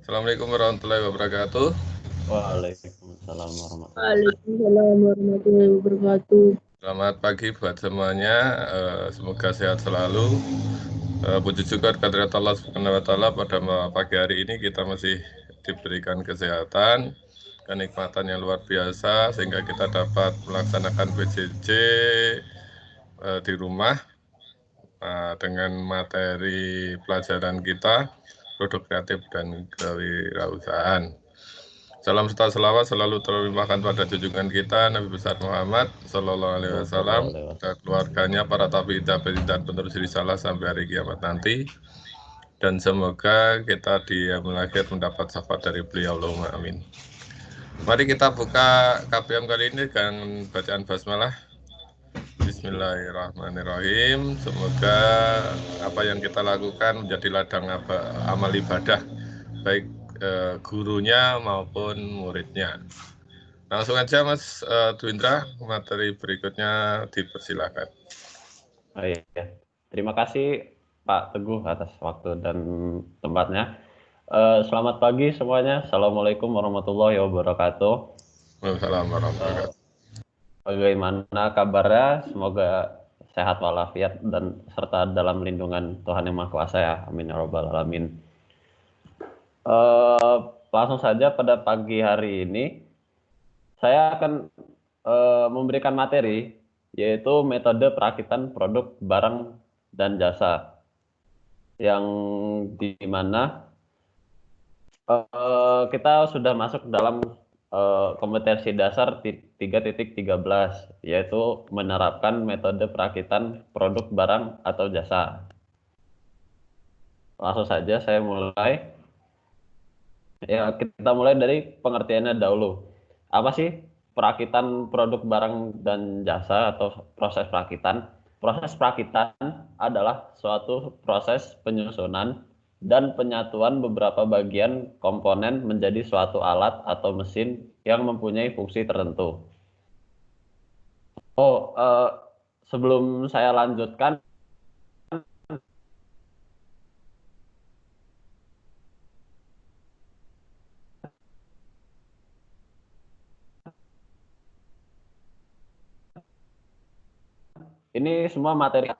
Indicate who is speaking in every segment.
Speaker 1: Assalamualaikum warahmatullahi wabarakatuh.
Speaker 2: Waalaikumsalam warahmatullahi wabarakatuh.
Speaker 3: Waalaikumsalam warahmatullahi wabarakatuh.
Speaker 1: Selamat pagi buat semuanya. Semoga sehat selalu. Puji syukur kehadirat Allah Subhanahu wa Ta'ala pada pagi hari ini kita masih diberikan kesehatan, kenikmatan yang luar biasa sehingga kita dapat melaksanakan PJJ di rumah dengan materi pelajaran kita produk kreatif dan kewirausahaan. Salam serta selawat selalu terlimpahkan pada junjungan kita Nabi besar Muhammad Sallallahu Alaihi Wasallam dan keluarganya, para tabi'in dan penerus risalah sampai hari kiamat nanti. Dan semoga kita di yaumul akhir mendapat syafaat dari beliau. Allahumma amin. Mari kita buka KPM kali ini dengan bacaan basmalah. Bismillahirrahmanirrahim. Semoga apa yang kita lakukan menjadi ladang amal ibadah baik gurunya maupun muridnya. Langsung aja Mas Dwindra, materi berikutnya dipersilakan.
Speaker 2: Oh, iya. Terima kasih Pak Teguh atas waktu dan tempatnya. Selamat pagi semuanya. Assalamualaikum warahmatullahi wabarakatuh.
Speaker 1: Waalaikumsalam warahmatullahi wabarakatuh.
Speaker 2: Bagaimana kabarnya? Semoga sehat walafiat dan serta dalam lindungan Tuhan Yang Maha Kuasa ya. Amin ya rabbal alamin. Langsung saja pada pagi hari ini saya akan memberikan materi yaitu metode perakitan produk barang dan jasa yang dimana kita sudah masuk dalam kompetensi dasar 3.13 yaitu menerapkan metode perakitan produk barang atau jasa. Langsung saja saya mulai. Ya, kita mulai dari pengertiannya dahulu. Apa sih perakitan produk barang dan jasa atau proses perakitan? Proses perakitan adalah suatu proses penyusunan dan penyatuan beberapa bagian komponen menjadi suatu alat atau mesin yang mempunyai fungsi tertentu. Sebelum saya lanjutkan, ini semua materi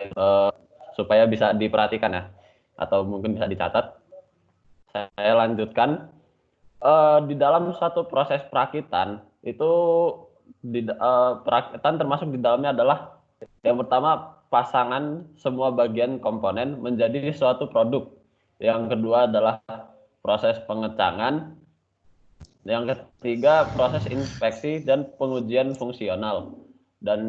Speaker 2: supaya bisa diperhatikan ya, atau mungkin bisa dicatat. Saya lanjutkan. Di dalam suatu proses perakitan itu perakitan termasuk di dalamnya adalah yang pertama pasangan semua bagian komponen menjadi suatu produk. Yang kedua adalah proses pengecangan. Yang ketiga proses inspeksi dan pengujian fungsional. Dan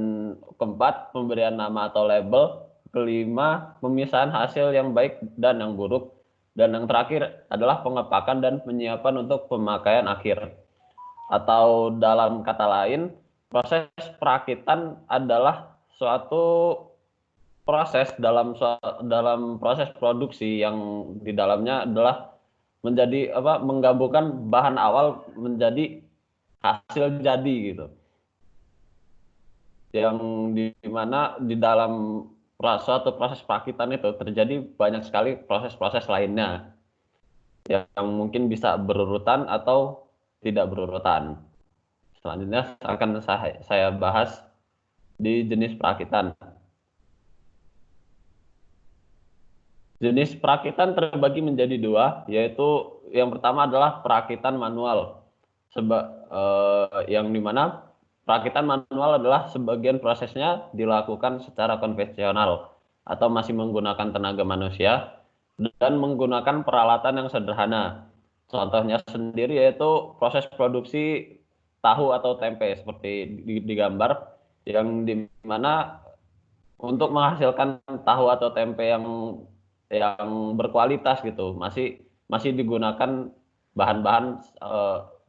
Speaker 2: keempat pemberian nama atau label. Kelima pemisahan hasil yang baik dan yang buruk. Dan yang terakhir adalah pengepakan dan penyiapan untuk pemakaian akhir. Atau dalam kata lain, proses perakitan adalah suatu proses dalam proses produksi yang di dalamnya adalah menggabungkan bahan awal menjadi hasil jadi gitu. Yang dimana di dalam suatu proses perakitan itu terjadi banyak sekali proses-proses lainnya yang mungkin bisa berurutan atau tidak berurutan. Selanjutnya akan saya bahas di jenis perakitan. Jenis perakitan terbagi menjadi dua, yaitu yang pertama adalah perakitan manual. Yang dimana perakitan manual adalah sebagian prosesnya dilakukan secara konvensional atau masih menggunakan tenaga manusia dan menggunakan peralatan yang sederhana. Contohnya sendiri yaitu proses produksi tahu atau tempe seperti digambar, yang dimana untuk menghasilkan tahu atau tempe yang berkualitas gitu masih digunakan bahan-bahan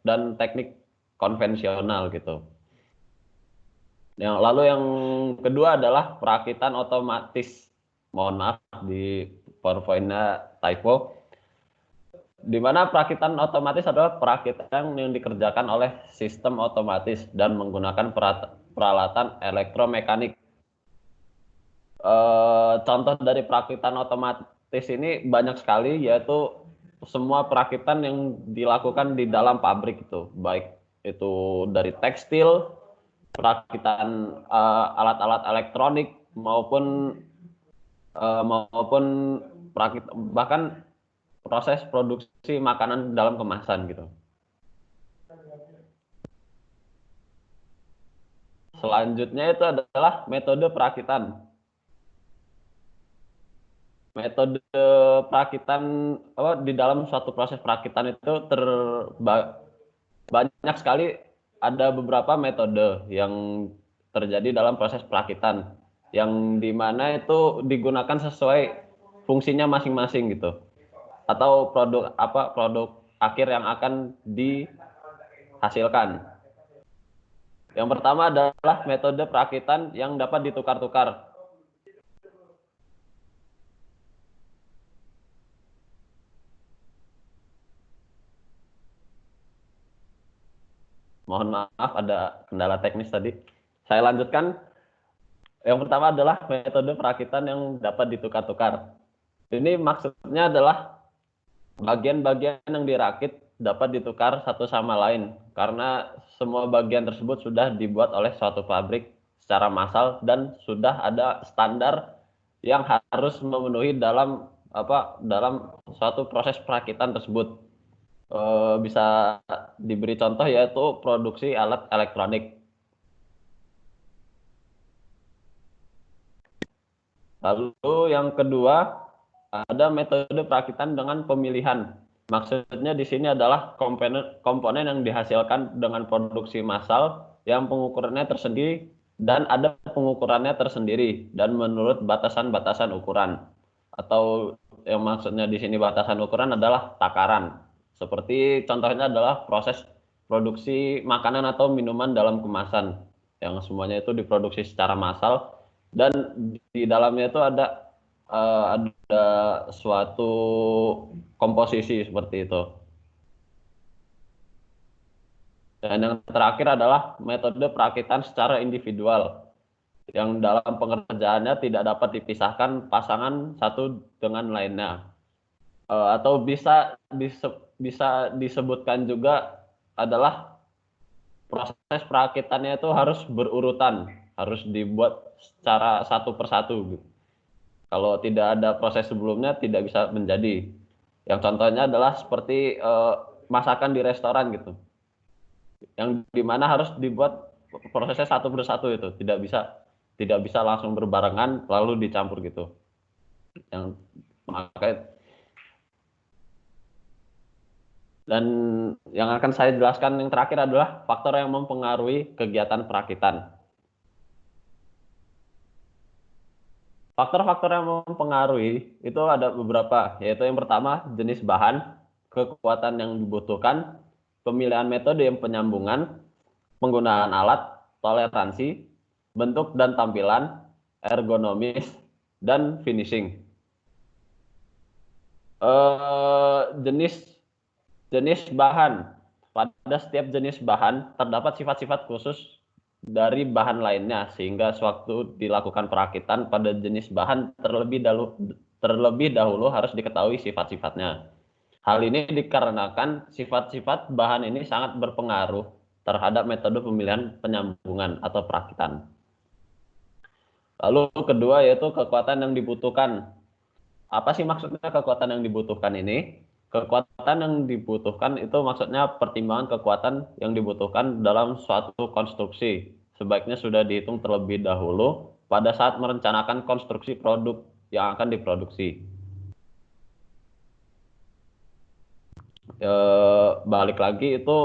Speaker 2: dan teknik konvensional gitu. Lalu yang kedua adalah perakitan otomatis. Mohon maaf di PowerPoint-nya typo. Di mana perakitan otomatis adalah perakitan yang dikerjakan oleh sistem otomatis dan menggunakan peralatan elektromekanik. Contoh dari perakitan otomatis ini banyak sekali, yaitu semua perakitan yang dilakukan di dalam pabrik itu, baik itu dari tekstil, perakitan alat-alat elektronik maupun bahkan proses produksi makanan dalam kemasan gitu. Selanjutnya itu adalah metode perakitan. Metode perakitan di dalam suatu proses perakitan itu banyak sekali, ada beberapa metode yang terjadi dalam proses perakitan yang dimana itu digunakan sesuai fungsinya masing-masing gitu, atau produk akhir yang akan dihasilkan. Yang pertama adalah metode perakitan yang dapat ditukar-tukar. Mohon maaf, ada kendala teknis tadi. Saya lanjutkan. Yang pertama adalah metode perakitan yang dapat ditukar-tukar. Ini maksudnya adalah bagian-bagian yang dirakit dapat ditukar satu sama lain karena semua bagian tersebut sudah dibuat oleh suatu pabrik secara massal dan sudah ada standar yang harus memenuhi dalam suatu proses perakitan tersebut. Bisa diberi contoh yaitu produksi alat elektronik. Lalu yang kedua ada metode perakitan dengan pemilihan. Maksudnya di sini adalah komponen yang dihasilkan dengan produksi massal yang pengukurannya tersendiri dan ada pengukurannya tersendiri dan menurut batasan-batasan ukuran. Atau yang maksudnya di sini batasan ukuran adalah takaran. Seperti contohnya adalah proses produksi makanan atau minuman dalam kemasan yang semuanya itu diproduksi secara massal dan di dalamnya itu ada suatu komposisi seperti itu. Dan yang terakhir adalah metode perakitan secara individual yang dalam pengerjaannya tidak dapat dipisahkan pasangan satu dengan lainnya. Atau bisa disebutkan juga adalah proses perakitannya itu harus berurutan, harus dibuat secara satu persatu. Kalau tidak ada proses sebelumnya tidak bisa menjadi. Yang contohnya adalah seperti masakan di restoran gitu, yang dimana harus dibuat prosesnya satu persatu itu, tidak bisa langsung berbarengan lalu dicampur gitu. Yang makanya dan yang akan saya jelaskan yang terakhir adalah faktor yang mempengaruhi kegiatan perakitan. Faktor-faktor yang mempengaruhi itu ada beberapa, yaitu yang pertama jenis bahan, kekuatan yang dibutuhkan, pemilihan metode yang penyambungan, penggunaan alat, toleransi, bentuk dan tampilan, ergonomis, dan finishing. Jenis bahan. Pada setiap jenis bahan terdapat sifat-sifat khusus dari bahan lainnya sehingga sewaktu dilakukan perakitan pada jenis bahan terlebih dahulu harus diketahui sifat-sifatnya. Hal ini dikarenakan sifat-sifat bahan ini sangat berpengaruh terhadap metode pemilihan penyambungan atau perakitan. Lalu kedua yaitu kekuatan yang dibutuhkan. Apa sih maksudnya kekuatan yang dibutuhkan ini? Kekuatan yang dibutuhkan itu maksudnya pertimbangan kekuatan yang dibutuhkan dalam suatu konstruksi. Sebaiknya sudah dihitung terlebih dahulu pada saat merencanakan konstruksi produk yang akan diproduksi. Balik lagi itu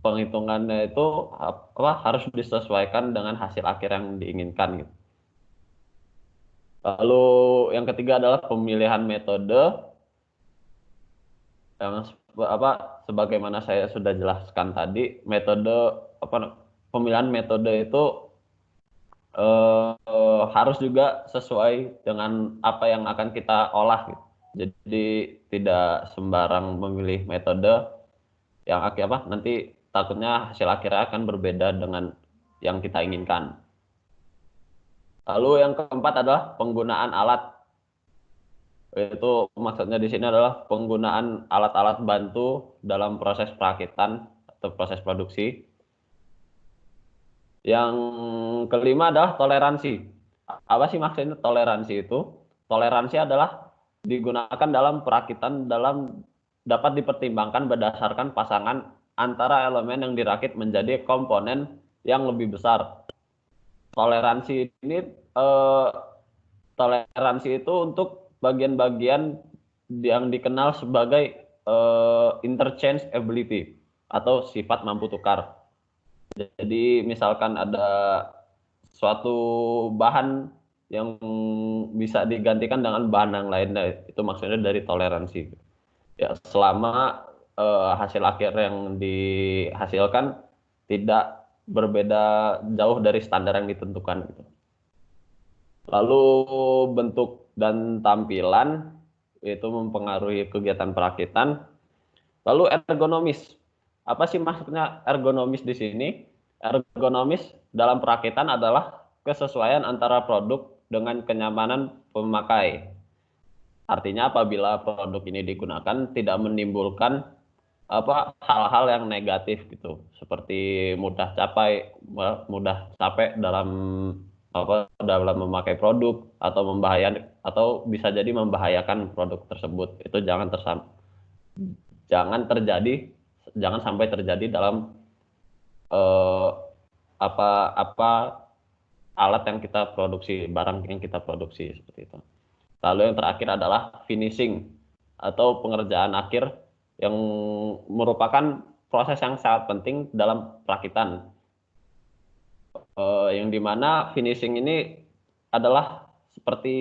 Speaker 2: penghitungannya itu harus disesuaikan dengan hasil akhir yang diinginkan gitu. Lalu yang ketiga adalah pemilihan metode yang sebagaimana saya sudah jelaskan tadi, pemilihan metode itu harus juga sesuai dengan apa yang akan kita olah gitu. Jadi tidak sembarang memilih metode yang nanti takutnya hasil akhirnya akan berbeda dengan yang kita inginkan. Lalu yang keempat adalah penggunaan alat. Itu maksudnya di sini adalah penggunaan alat-alat bantu dalam proses perakitan atau proses produksi. Yang kelima adalah toleransi. Apa sih maksudnya toleransi itu? Toleransi adalah digunakan dalam perakitan dapat dipertimbangkan berdasarkan pasangan antara elemen yang dirakit menjadi komponen yang lebih besar. Toleransi ini toleransi itu untuk bagian-bagian yang dikenal sebagai interchangeability atau sifat mampu tukar. Jadi misalkan ada suatu bahan yang bisa digantikan dengan bahan yang lain, itu maksudnya dari toleransi. Ya, selama hasil akhir yang dihasilkan tidak berbeda jauh dari standar yang ditentukan. Lalu bentuk dan tampilan itu mempengaruhi kegiatan perakitan. Lalu ergonomis. Apa sih maksudnya ergonomis di sini? Ergonomis dalam perakitan adalah kesesuaian antara produk dengan kenyamanan pemakai. Artinya apabila produk ini digunakan tidak menimbulkan hal-hal yang negatif gitu, seperti mudah capek dalam memakai produk atau membahayakan atau bisa jadi membahayakan produk tersebut. Itu jangan sampai terjadi dalam alat yang kita produksi, barang yang kita produksi seperti itu. Lalu yang terakhir adalah finishing atau pengerjaan akhir yang merupakan proses yang sangat penting dalam perakitan. Yang dimana finishing ini adalah seperti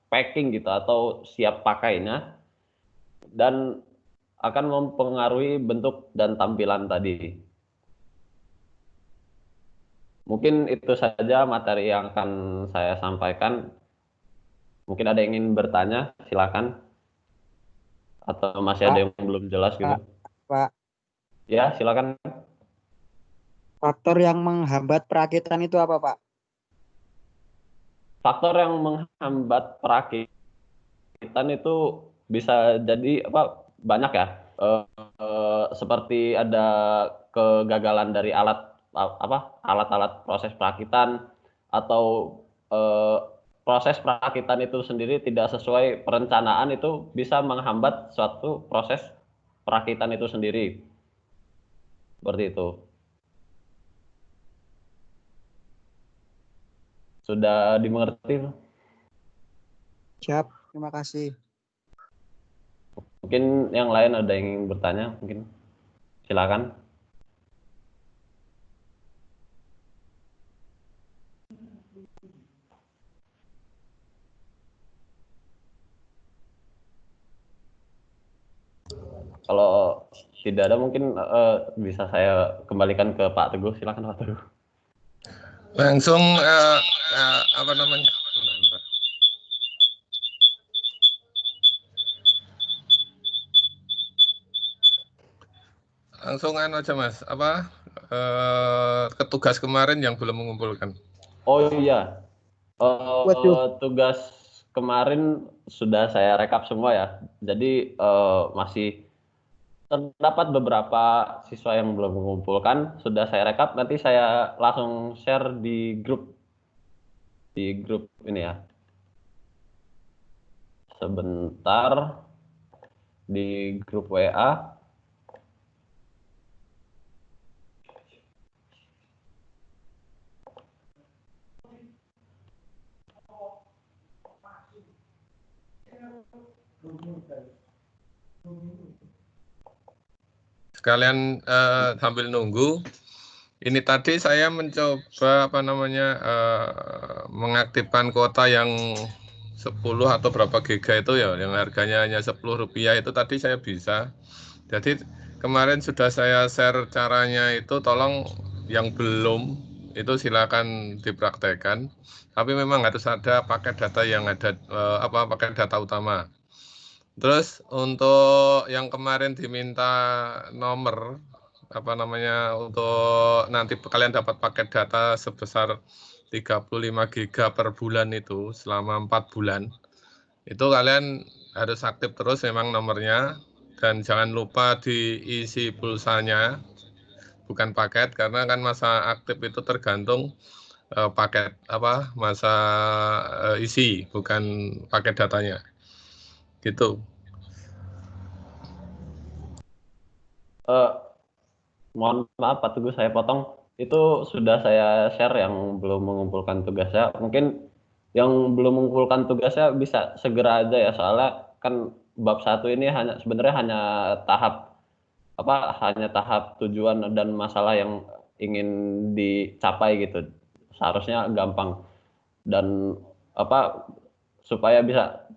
Speaker 2: packing gitu atau siap pakainya dan akan mempengaruhi bentuk dan tampilan tadi. Mungkin itu saja materi yang akan saya sampaikan. Mungkin ada yang ingin bertanya, silakan. Atau masih ada yang belum jelas gitu.
Speaker 4: Pak.
Speaker 2: Ya, silakan.
Speaker 4: Faktor yang menghambat perakitan itu apa, Pak?
Speaker 2: Faktor yang menghambat perakitan itu bisa jadi banyak ya. Seperti ada kegagalan dari alat-alat proses perakitan atau proses perakitan itu sendiri tidak sesuai perencanaan, itu bisa menghambat suatu proses perakitan itu sendiri. Seperti itu. Sudah dimengerti?
Speaker 4: Siap, terima kasih.
Speaker 2: Mungkin yang lain ada yang ingin bertanya, mungkin silakan. Kalau tidak ada mungkin bisa saya kembalikan ke Pak Teguh. Silakan Pak Teguh.
Speaker 1: Langsung langsung aja Mas, tugas kemarin yang belum mengumpulkan.
Speaker 2: Oh iya, tugas kemarin sudah saya rekap semua ya. Jadi masih terdapat beberapa siswa yang belum mengumpulkan, sudah saya rekap. Nanti saya langsung share di grup ini ya. Sebentar, di grup WA.
Speaker 1: Sekalian sambil nunggu, ini tadi saya mencoba mengaktifkan kuota yang 10 atau berapa giga itu ya, yang harganya hanya Rp10 itu tadi saya bisa. Jadi kemarin sudah saya share caranya itu, tolong yang belum itu silakan dipraktekkan. Tapi memang harus ada paket data yang ada paket data utama. Terus untuk yang kemarin diminta nomor untuk nanti kalian dapat paket data sebesar 35 giga per bulan itu selama 4 bulan. Itu kalian harus aktif terus memang nomornya, dan jangan lupa diisi pulsanya, bukan paket, karena kan masa aktif itu tergantung paket apa masa isi, bukan paket datanya. Gitu.
Speaker 2: Mohon maaf Pak Teguh, saya potong. Itu sudah saya share yang belum mengumpulkan tugasnya. Mungkin yang belum mengumpulkan tugasnya bisa segera aja ya, soalnya kan bab 1 ini sebenarnya hanya tahap tujuan dan masalah yang ingin dicapai gitu. Seharusnya gampang, dan supaya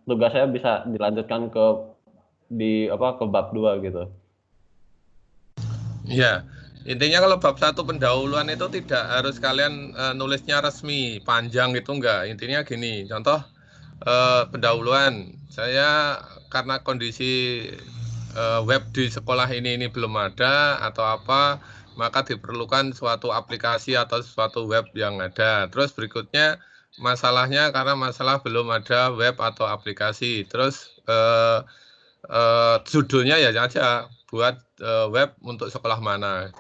Speaker 2: tugasnya bisa dilanjutkan ke bab 2 gitu.
Speaker 1: Ya, intinya kalau bab 1 pendahuluan itu tidak harus kalian nulisnya resmi, panjang gitu enggak. Intinya gini, contoh pendahuluan, saya karena kondisi web di sekolah ini belum ada atau apa, maka diperlukan suatu aplikasi atau suatu web yang ada. Terus berikutnya masalahnya karena masalah belum ada web atau aplikasi. Terus judulnya ya aja buat web untuk sekolah mana.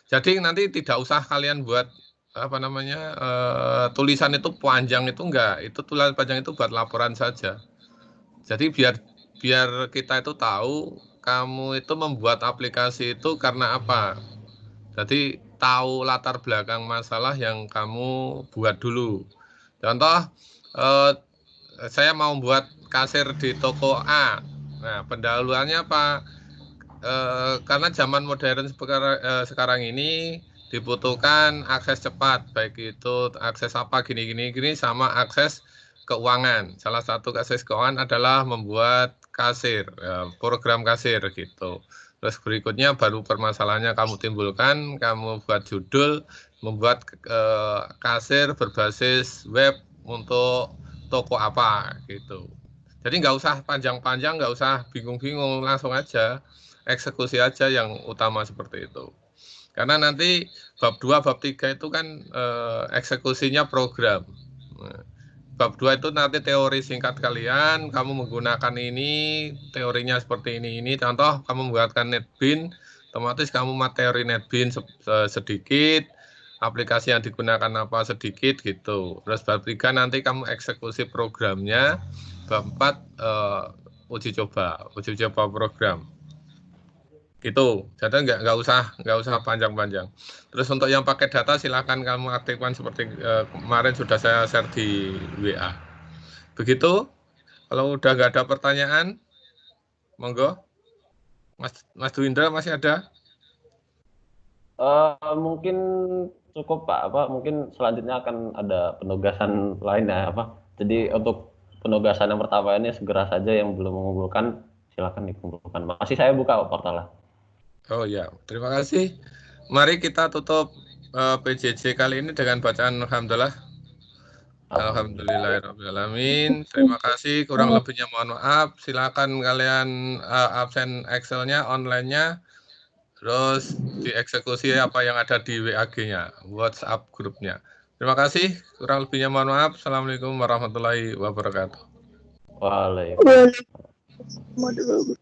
Speaker 1: Jadi nanti tidak usah kalian buat tulisan itu panjang itu enggak. Itu tulisan panjang itu buat laporan saja. Jadi biar kita itu tahu kamu itu membuat aplikasi itu karena apa. Jadi tahu latar belakang masalah yang kamu buat dulu. Contoh, saya mau buat kasir di toko A. Nah, pendahuluannya apa? Karena zaman modern sekarang ini dibutuhkan akses cepat, baik itu akses apa gini sama akses keuangan. Salah satu akses keuangan adalah membuat kasir, program kasir gitu. Terus berikutnya baru permasalahannya kamu timbulkan, kamu buat judul, membuat kasir berbasis web untuk toko apa gitu. Jadi nggak usah panjang-panjang, nggak usah bingung-bingung, langsung aja eksekusi aja yang utama seperti itu. Karena nanti bab 2, bab 3 itu kan eksekusinya program. Nah, bab 2 itu nanti teori singkat kalian, kamu menggunakan ini, teorinya seperti ini. Contoh, kamu menggunakan NetBeans, otomatis kamu materi NetBeans sedikit, aplikasi yang digunakan apa sedikit gitu. Terus bab 3 nanti kamu eksekusi programnya, bab 4 uji coba program. Gitu, jadi nggak usah panjang-panjang. Terus untuk yang pakai data silahkan kamu aktifkan seperti kemarin sudah saya share di WA. Begitu. Kalau udah nggak ada pertanyaan, monggo. Mas Dwindra masih ada?
Speaker 2: Mungkin cukup Pak. Mungkin selanjutnya akan ada penugasan lain ya Jadi untuk penugasan yang pertama ini segera saja, yang belum mengumpulkan silakan dikumpulkan. Masih saya buka portalnya.
Speaker 1: Oh ya, terima kasih. Mari kita tutup PJJ kali ini dengan bacaan alhamdulillah. Alhamdulillahirrahmanirrahim. Terima kasih. Kurang lebihnya mohon maaf. Silakan kalian absen Excel-nya, online-nya, terus dieksekusi apa yang ada di WAG-nya, WhatsApp grupnya. Terima kasih. Kurang lebihnya mohon maaf. Assalamualaikum warahmatullahi wabarakatuh.
Speaker 2: Waalaikumsalam.